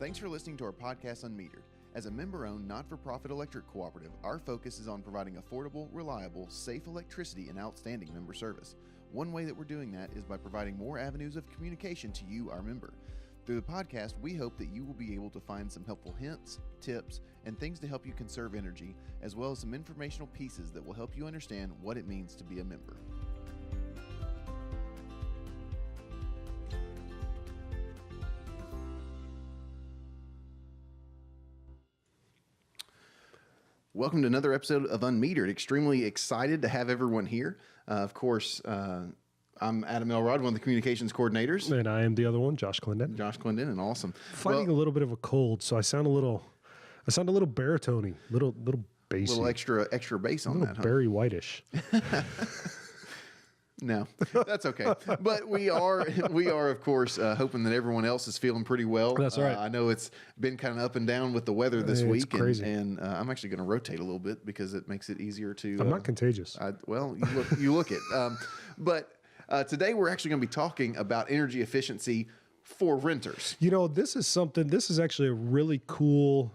Thanks for listening to our podcast, unMetred. As a member-owned, not-for-profit electric cooperative, our focus is on providing affordable, reliable, safe electricity and outstanding member service. One way that we're doing that is by providing more avenues of communication to you, our member. Through the podcast, we hope that you will be able to find some helpful hints, tips, and things to help you conserve energy, as well as some informational pieces that will help you understand what it means to be a member. Welcome to another episode of unMetred. Extremely excited to have everyone here. Of course, I'm Adam Elrod, one of the communications coordinators. And I am the other one, Josh Clendon. Josh Clendon, and awesome. Fighting a little bit of a cold, so I sound a little baritone-y, little bassy. A little extra bass on that, huh? Barry Whitish. No, that's okay. But we are, of course, hoping that everyone else is feeling pretty well. That's right. I know it's been kind of up and down with the weather this week. It's crazy. And I'm actually going to rotate a little bit because it makes it easier to... I'm not contagious. You look it. But today we're actually going to be talking about energy efficiency for renters. You know, this is actually a really cool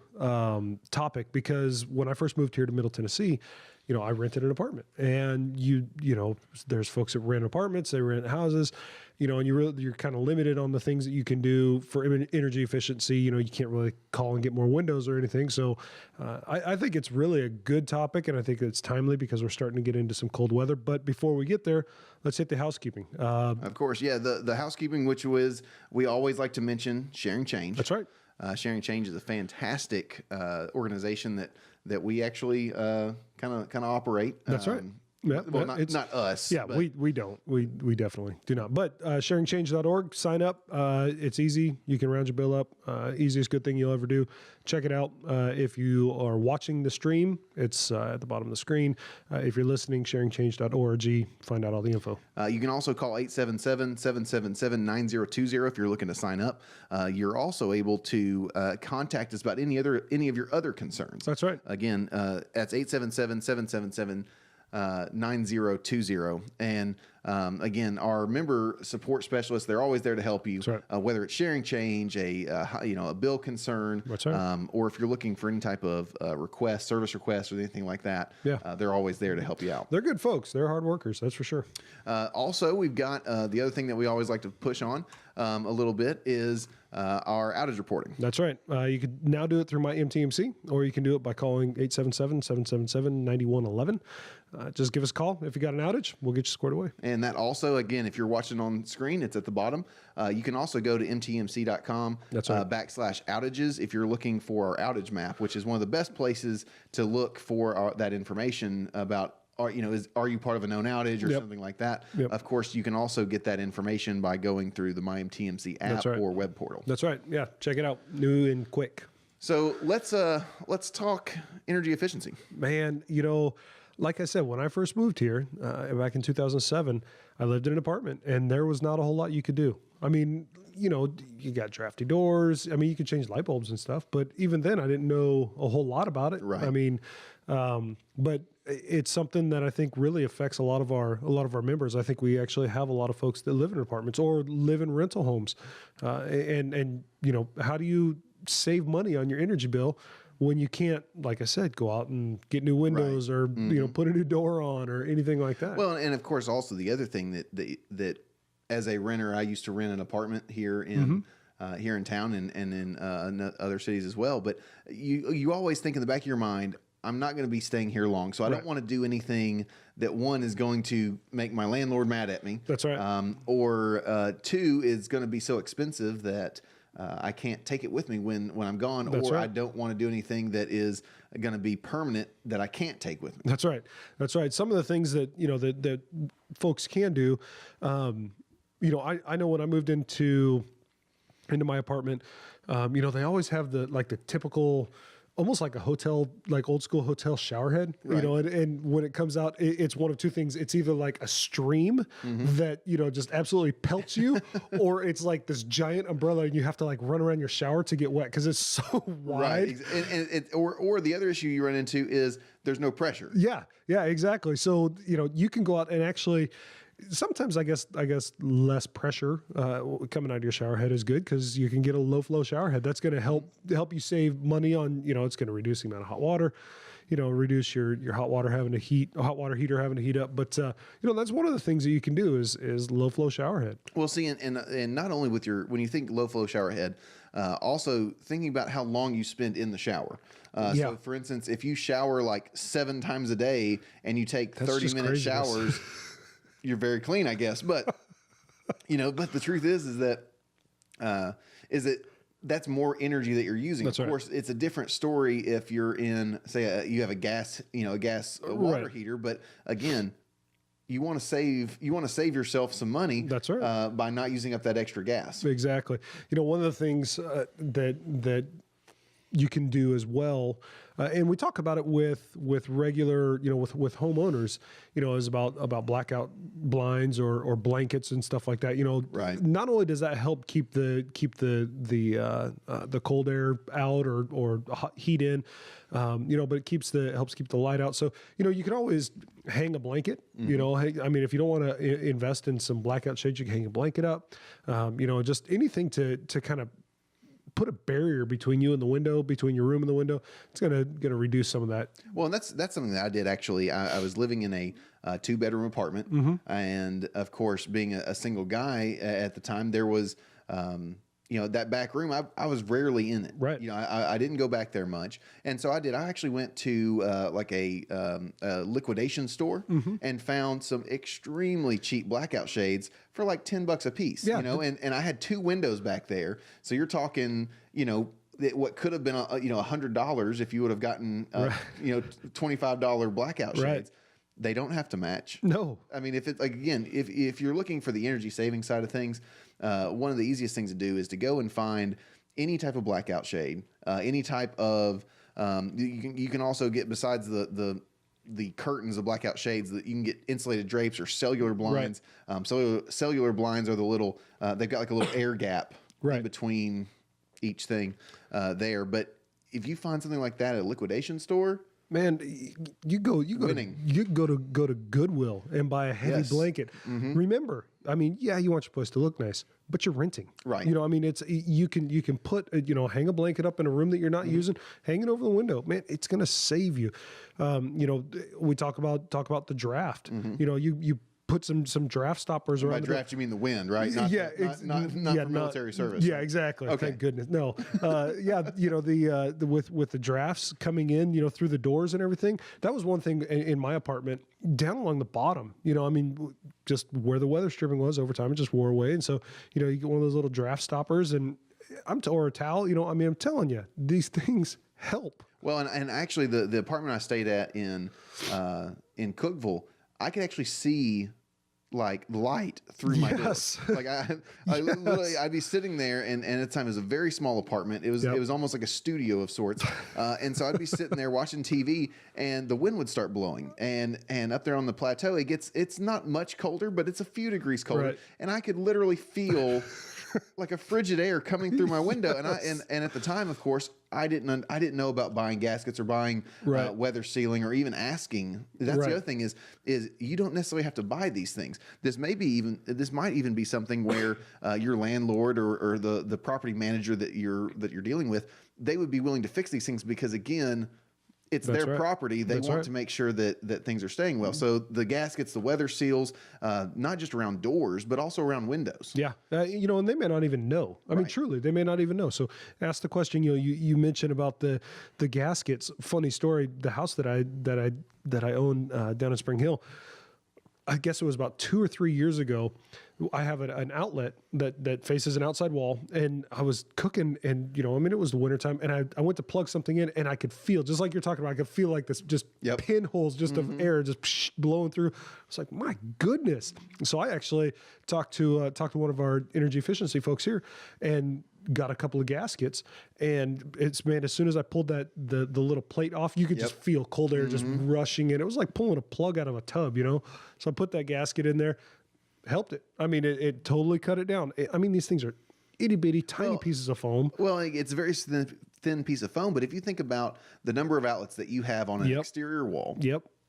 topic, because when I first moved here to Middle Tennessee, you know, I rented an apartment, and you know, there's folks that rent apartments, they rent houses, you know, and you're kind of limited on the things that you can do for energy efficiency. You know, you can't really call and get more windows or anything. So I think it's really a good topic, and I think it's timely because we're starting to get into some cold weather. But before we get there, let's hit the housekeeping. Of course, yeah, the housekeeping, which was, we always like to mention Sharing Change. That's right. Sharing Change is a fantastic organization that we actually kind of operate. That's right. Yeah, well, not us. Yeah, we don't. We definitely do not. But sharingchange.org, sign up. It's easy. You can round your bill up. Easiest good thing you'll ever do. Check it out. If you are watching the stream, it's at the bottom of the screen. If you're listening, sharingchange.org, find out all the info. You can also call 877-777-9020 if you're looking to sign up. You're also able to contact us about any of your other concerns. That's right. Again, that's 877-777-9020. And again, our member support specialists, they're always there to help you. That's right. Whether it's Sharing Change, a bill concern, That's right. Or if you're looking for any type of service request or anything like that, they're always there to help you out. They're good folks. They're hard workers, that's for sure. Also, we've got the other thing that we always like to push on a little bit is our outage reporting. That's right. You can now do it through my MTMC, or you can do it by calling 877-777-9111. Just give us a call. If you got an outage, we'll get you squared away. And that also, again, if you're watching on screen, it's at the bottom. You can also go to mtmc.com That's right. /outages if you're looking for our outage map, which is one of the best places to look for that information about, are you part of a known outage or something like that? Yep. Of course, you can also get that information by going through the MyMTMC app or web portal. That's right. Yeah, check it out. New and quick. So let's talk energy efficiency. Man, you know, like I said, when I first moved here back in 2007, I lived in an apartment, and there was not a whole lot you could do. I mean, you know, you got drafty doors. I mean, you could change light bulbs and stuff, but even then, I didn't know a whole lot about it. Right. I mean, but it's something that I think really affects a lot of our members. I think we actually have a lot of folks that live in apartments or live in rental homes, and you know, how do you save money on your energy bill when you can't, like I said, go out and get new windows or you know, put a new door on or anything like that? Well, and of course, also the other thing that as a renter, I used to rent an apartment here in town and in other cities as well. But you always think in the back of your mind, I'm not going to be staying here long, so I don't want to do anything that, one, is going to make my landlord mad at me. That's right. Or two, is going to be so expensive that I can't take it with me when I'm gone. That's or right. I don't want to do anything that is going to be permanent that I can't take with me. That's right. That's right. Some of the things that, you know, that folks can do, you know, I know when I moved into my apartment, you know, they always have the typical, almost like a hotel, like old school hotel shower head, you know, and when it comes out, it's one of two things. It's either like a stream that, you know, just absolutely pelts you, or it's like this giant umbrella and you have to like run around your shower to get wet because it's so wide. Right. Or the other issue you run into is there's no pressure. Yeah, exactly. So, you know, you can go out and actually, sometimes I guess less pressure coming out of your shower head is good because you can get a low flow shower head. That's going to help you save money on, it's going to reduce the amount of hot water, reduce your hot water hot water heater having to heat up. But that's one of the things that you can do is low flow shower head. Well, see, and not only with when you think low flow shower head, also thinking about how long you spend in the shower. So, for instance, if you shower like 7 times a day and you take 30-minute showers, you're very clean, I guess. But but the truth is that that's more energy that you're using. That's of course, it's a different story if you're in, say, you have a gas water heater. But again, you want to save yourself some money. That's right. By not using up that extra gas. Exactly. One of the things that you can do as well, and we talk about it with regular, with homeowners, is about blackout blinds or blankets and stuff like that. Right. Not only does that help keep the cold air out or hot heat in, but it helps keep the light out. So you can always hang a blanket. If you don't want to invest in some blackout shades, you can hang a blanket up. Just anything to kind of put a barrier between you and the window, between your room and the window. It's gonna reduce some of that. Well, and that's something that I did actually. I was living in a 2-bedroom apartment, and of course, being a single guy at the time, there was that back room. I was rarely in it. Right. I didn't go back there much, and so I actually went to like a liquidation store and found some extremely cheap blackout shades for like $10 a piece. Yeah. And I had 2 windows back there, so you're talking, what could have been $100 if you would have gotten $25 blackout shades. Right. They don't have to match. No. I mean, if you're looking for the energy saving side of things, one of the easiest things to do is to go and find any type of blackout shade, any type of you can also get, besides the curtains of blackout shades, that you can get insulated drapes or cellular blinds. Right. Cellular blinds are the little they've got like a little air gap in between each thing there. But if you find something like that at a liquidation store, man, you go to Goodwill and buy a heavy blanket. Remember, you want your place to look nice, but you're renting, right? It's you can put hang a blanket up in a room that you're not using, hang it over the window. Man, it's gonna save you. We talk about the draft. You put some draft stoppers around. By draft, you mean the wind, right? Not for military service. Yeah, exactly. Okay. Thank goodness. No, with the drafts coming in, through the doors and everything. That was one thing in my apartment, down along the bottom. Just where the weather stripping was over time, it just wore away, and so you get one of those little draft stoppers, and or a towel. I'm telling you, these things help. Well, and actually, the apartment I stayed at in Cookeville, I could actually see like light through my door. Like I literally, I'd be sitting there, and at the time it was a very small apartment. It was almost like a studio of sorts. And so I'd be sitting there watching TV, and the wind would start blowing. And up there on the plateau, it's not much colder, but it's a few degrees colder. Right. And I could literally feel like a frigid air coming through my window. And at the time, of course, I didn't know about buying gaskets or buying weather sealing or even asking. That's the other thing is you don't necessarily have to buy these things. This might even be something where your landlord or the property manager that you're dealing with, they would be willing to fix these things because, again, it's their property. They want to make sure that things are staying well. So the gaskets, the weather seals, not just around doors, but also around windows. Yeah. And they may not even know. I mean, truly, they may not even know. So ask the question, you mentioned about the gaskets. Funny story, the house that I own down in Spring Hill, I guess it was about 2 or 3 years ago. I have an outlet that faces an outside wall, and I was cooking, and it was the wintertime, and I went to plug something in, and I could feel, just like you're talking about, I could feel like this just pinholes just of air just blowing through. It's like, my goodness. So I actually talked to one of our energy efficiency folks here, and got a couple of gaskets, and as soon as I pulled the little plate off, you could just feel cold air just rushing in. It was like pulling a plug out of a tub, So I put that gasket in there, helped it. I mean, it totally cut it down. These things are itty bitty, tiny pieces of foam. Well, it's a very thin piece of foam, but if you think about the number of outlets that you have on an exterior wall,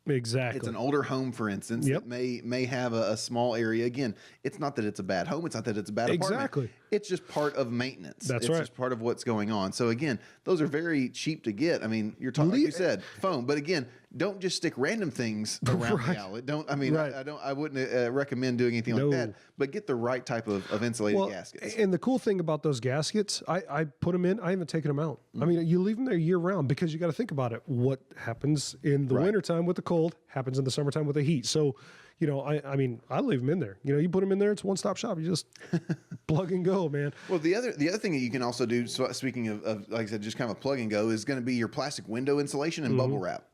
Exactly. It's an older home, for instance, that may have a small area. Again, it's not that it's a bad home. It's not that it's a bad apartment. Exactly. It's just part of maintenance. That's it's right. just part of what's going on. So again, those are very cheap to get. I mean, you're talking, like you said, foam. But again, don't just stick random things around the outlet. Don't. I mean, I wouldn't recommend doing anything like that. But get the right type of insulated gaskets. And the cool thing about those gaskets, I put them in. I haven't taken them out. I mean, you leave them there year round because you got to think about it. What happens in the wintertime with the cold happens in the summertime with the heat. So, you know, I mean, I leave them in there. You know, you put them in there, it's one stop shop. You just plug and go, man. Well, the other thing that you can also do, so speaking of like I said, just kind of a plug and go, is going to be your plastic window insulation and bubble wrap.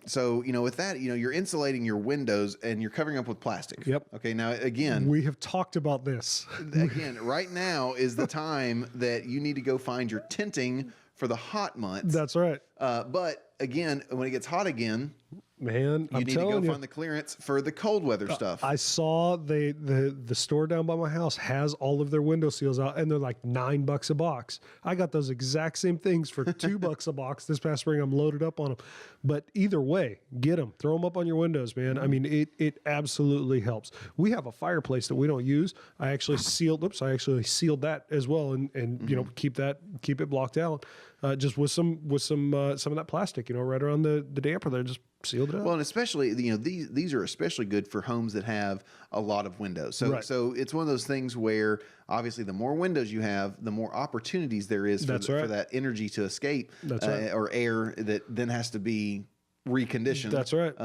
So, you know, with that, you know, you're insulating your windows and you're covering up with plastic. Yep. Okay. Now, again, we have talked about this. Again, right now is the time that you need to go find your tinting for the hot months. That's right. But again, when it gets hot again, man, you need to go find the clearance for the cold weather stuff. I saw the store down by my house has all of their window seals out, and they're like $9 a box. I got those exact same things for $2 a box this past spring. I'm loaded up on them. But either way, get them, throw them up on your windows, man. I mean, it absolutely helps. We have a fireplace that we don't use. I actually sealed that as well, and you know, keep it blocked out, just with some of that plastic, you know, right around the damper there, just sealed it up. Well, and especially, you know, these are especially good for homes that have a lot of windows. So so it's one of those things where obviously the more windows you have, the more opportunities there is for that energy to escape, or air that then has to be reconditioned. That's right.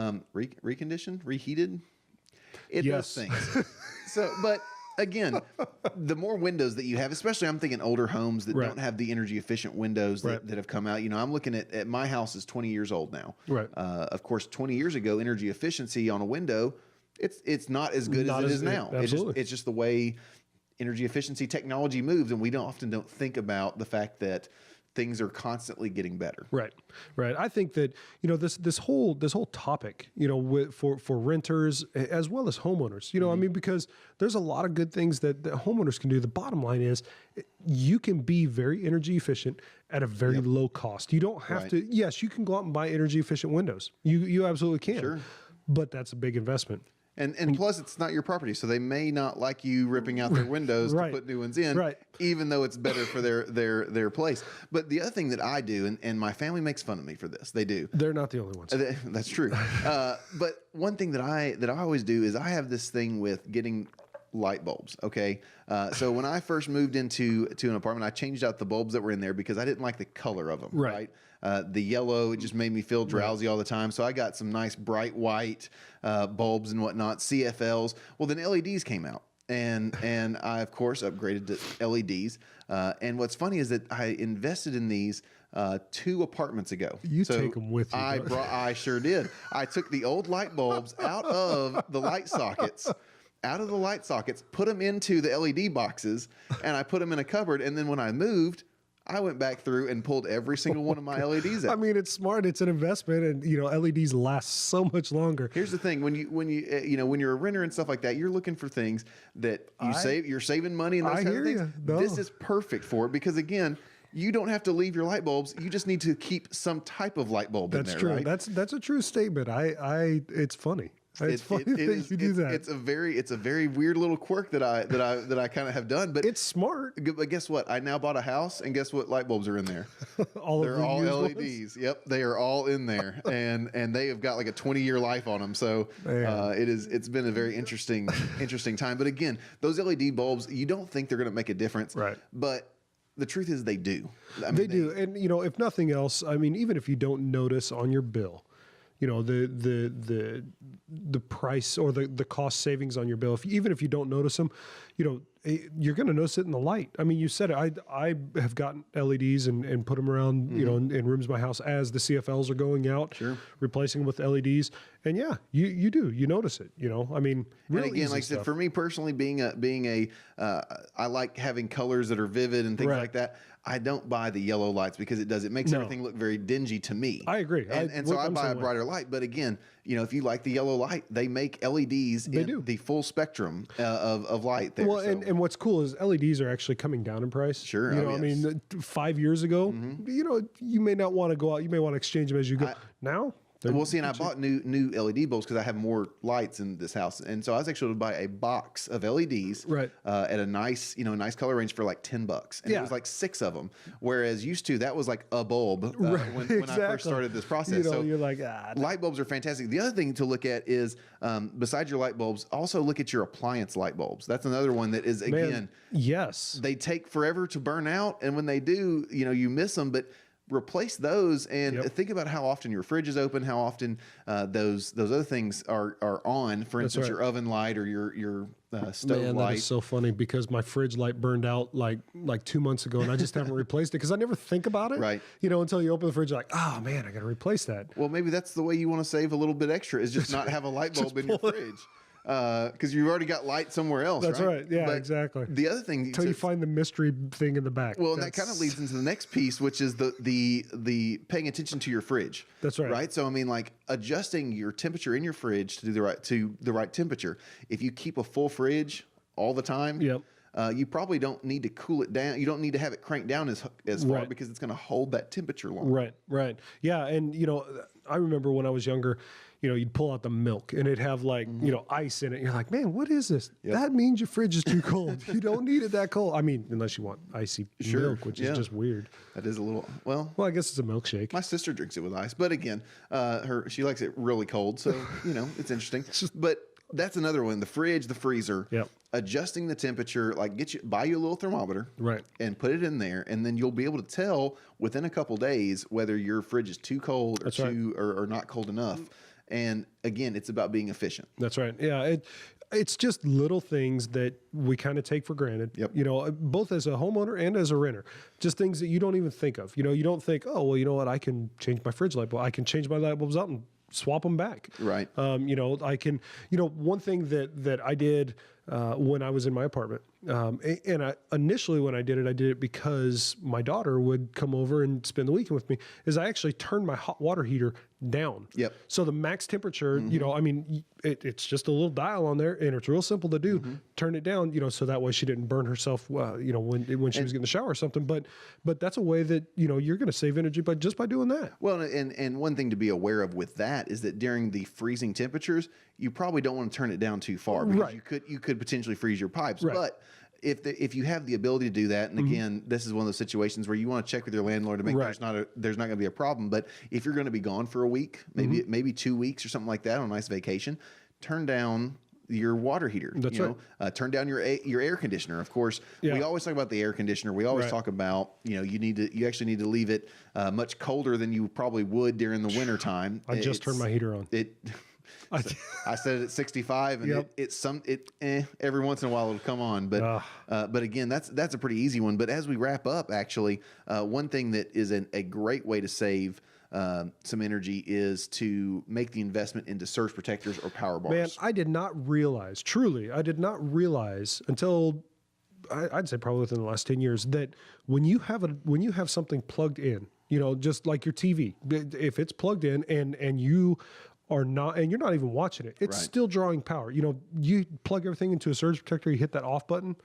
Reconditioned, reheated. Those things. So, but again, the more windows that you have, especially I'm thinking older homes that don't have the energy efficient windows that have come out. You know, I'm looking at my house is 20 years old now. Right. Of course, 20 years ago, energy efficiency on a window, it's not as good as it is now. It's just the way energy efficiency technology moves, and we often don't think about the fact that things are constantly getting better. Right. I think that, you know, this whole topic, you know, for renters as well as homeowners, you know, I mean, because there's a lot of good things that homeowners can do. The bottom line is you can be very energy efficient at a very low cost. You don't have to. Yes, you can go out and buy energy efficient windows. You absolutely can. Sure. But that's a big investment. And plus, it's not your property, so they may not like you ripping out their windows to put new ones in, even though it's better for their place. But the other thing that I do, and my family makes fun of me for this, they do. They're not the only ones. That's true. But one thing that I always do is I have this thing with getting light bulbs. Okay. So when I first moved into an apartment, I changed out the bulbs that were in there because I didn't like the color of them. Right. The yellow, it just made me feel drowsy all the time. So I got some nice bright white bulbs and whatnot, CFLs. Well, then LEDs came out. And I, of course, upgraded to LEDs. And what's funny is that I invested in these 2 apartments ago. You take them with you. I sure did. I took the old light bulbs out of the light sockets, put them into the LED boxes, and I put them in a cupboard. And then when I moved, I went back through and pulled every single one of my LEDs out. I mean, it's smart. It's an investment, and you know, LEDs last so much longer. Here's the thing: when you're a renter and stuff like that, you're looking for things that you're saving money and those kind of things. This is perfect for it because again, you don't have to leave your light bulbs. You just need to keep some type of light bulb in there. That's true. Right? That's a true statement. It's funny. It's funny that you do that. It's a very weird little quirk that I kind of have done, but it's smart. But guess what? I now bought a house, and guess what? Light bulbs are in there. They're all LEDs. Ones? Yep, they are all in there, and they have got like a 20-year life on them. So it's been a very interesting time. But again, those LED bulbs, you don't think they're going to make a difference, right? But the truth is, they do. I mean, they do, and you know, if nothing else, I mean, even if you don't notice on your bill, you know, the price or the cost savings on your bill, even if you don't notice them, you know, you're going to notice it in the light. I mean, you said it. I have gotten LEDs and put them around, you know, in rooms of my house as the CFLs are going out, replacing them with LEDs. And yeah, you do. You notice it, you know. I mean, and again, like I said, for me personally, I like having colors that are vivid and things like that. I don't buy the yellow lights because it makes everything look very dingy to me. I agree. And so I buy a brighter light. But again, you know, if you like the yellow light, they make LEDs in the full spectrum of light there. Well, and what's cool is LEDs are actually coming down in price. Sure. You know, I mean, 5 years ago, you know, you may not want to go out. You may want to exchange them as you go. Now, Well, see, and I bought new LED bulbs because I have more lights in this house, and so I was actually able to buy a box of LEDs, Right. At a nice color range for like $10, and it was like 6 of them. Whereas used to that was like a bulb when I first started this process. You know, so you're like, light bulbs are fantastic. The other thing to look at is besides your light bulbs, also look at your appliance light bulbs. That's another one that is yes, they take forever to burn out, and when they do, you miss them, but replace those and think about how often your fridge is open, how often those other things are on. For instance, your oven light or your stove light. That is so funny because my fridge light burned out like 2 months ago, and I just haven't replaced it because I never think about it. Right. Until you open the fridge, you're like, oh man, I got to replace that. Well, maybe that's the way you want to save a little bit extra is just not have a light bulb in your fridge. Because you've already got light somewhere else. That's right. Yeah, but exactly. The other thing, until you find the mystery thing in the back. Well, and that kind of leads into the next piece, which is the paying attention to your fridge. That's right. Right. So I mean, like adjusting your temperature in your fridge to do the right temperature. If you keep a full fridge all the time, you probably don't need to cool it down. You don't need to have it cranked down as far because it's going to hold that temperature longer. Right. Yeah, and I remember when I was younger. You'd pull out the milk and it'd have like, ice in it. You're like, man, what is this? Yep. That means your fridge is too cold. You don't need it that cold. I mean, unless you want icy milk, which is just weird. That is a little, well, I guess it's a milkshake. My sister drinks it with ice, but again, she likes it really cold. So, it's interesting. But that's another one. The fridge, the freezer, adjusting the temperature, like buy you a little thermometer, right, and put it in there, and then you'll be able to tell within a couple days whether your fridge is too cold or or not cold enough. And again, it's about being efficient. That's right. Yeah. It's just little things that we kind of take for granted, both as a homeowner and as a renter, just things that you don't even think of. You don't think, oh, well, you know what? I can change my fridge light bulb. I can change my light bulbs out and swap them back. Right. I can, one thing that I did when I was in my apartment, and initially when I did it because my daughter would come over and spend the weekend with me, is I actually turned my hot water heater down. Yep. So the max temperature, it's just a little dial on there, and it's real simple to do. Turn it down, so that way she didn't burn herself, when she was getting the shower or something. But that's a way that you're going to save energy by doing that. Well, and one thing to be aware of with that is that during the freezing temperatures, you probably don't want to turn it down too far because you could potentially freeze your pipes. Right. But if you have the ability to do that, and again, this is one of those situations where you want to check with your landlord to make sure there's not going to be a problem. But if you're going to be gone for a week, maybe 2 weeks or something like that on a nice vacation, turn down your water heater. That's right. Turn down your air conditioner. Of course, we always talk about the air conditioner. We always talk about you actually need to leave it much colder than you probably would during the winter time. I just turned my heater on. I set it at 65, and every once in a while it'll come on, but again, that's a pretty easy one. But as we wrap up, actually, one thing that is a great way to save some energy is to make the investment into surge protectors or power bars. Man, I did not realize until I'd say probably within the last 10 years that when you have something plugged in, just like your TV, if it's plugged in and you are not, and you're not even watching it, it's still drawing power. You plug everything into a surge protector, you hit that off button,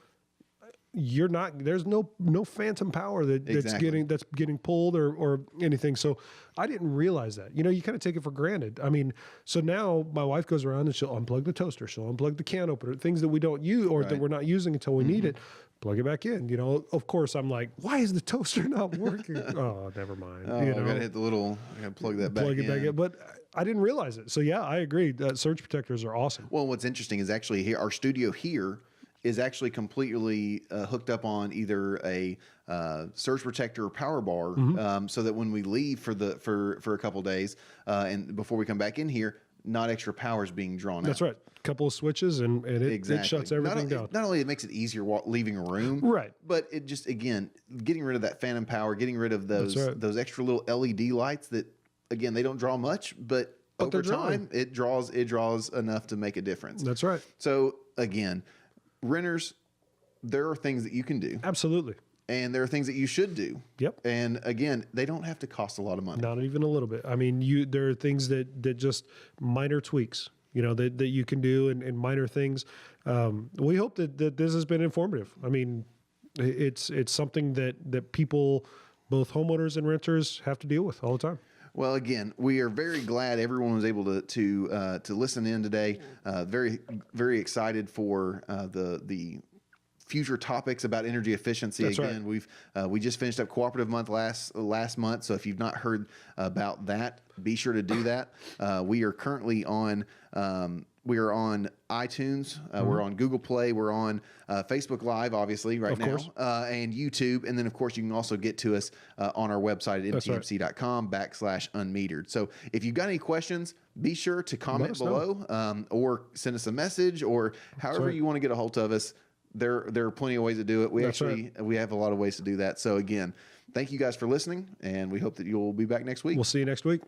there's no phantom power that's getting pulled or anything. So I didn't realize that. You kind of take it for granted. I mean, so now my wife goes around and she'll unplug the toaster, she'll unplug the can opener, things that we don't use or that we're not using until we need it. Plug it back in. Of course, I'm like, why is the toaster not working? Oh, never mind. I gotta hit I gotta plug that back in. Plug it back in. But I didn't realize it. So yeah, I agree. Surge protectors are awesome. Well, what's interesting is actually our studio here is actually completely hooked up on either a surge protector or power bar, so that when we leave for a couple days and before we come back in here, not extra power is being drawn out. That's right. A couple of switches and it shuts everything down. Not only it makes it easier leaving a room, but it just, again, getting rid of that phantom power, getting rid of those extra little LED lights that, again, they don't draw much, but over time it draws enough to make a difference. That's right. So again, renters, there are things that you can do. Absolutely. And there are things that you should do. Yep. And again, they don't have to cost a lot of money. Not even a little bit. I mean, there are things that just minor tweaks, that you can do and minor things. We hope that this has been informative. I mean, it's something that people, both homeowners and renters, have to deal with all the time. Well, again, we are very glad everyone was able to listen in today. Very, very excited for the future topics about energy efficiency. That's Again, we just finished up Cooperative Month last month, so if you've not heard about that, be sure to do that. We are currently on iTunes, we're on Google Play, we're on Facebook Live, obviously, right now, and YouTube. And then, of course, you can also get to us on our website at mtmc.com/unmetered. So if you've got any questions, be sure to comment below or send us a message, or however you want to get a hold of us. There are plenty of ways to do it. We have a lot of ways to do that. So again, thank you guys for listening, and we hope that you'll be back next week. We'll see you next week.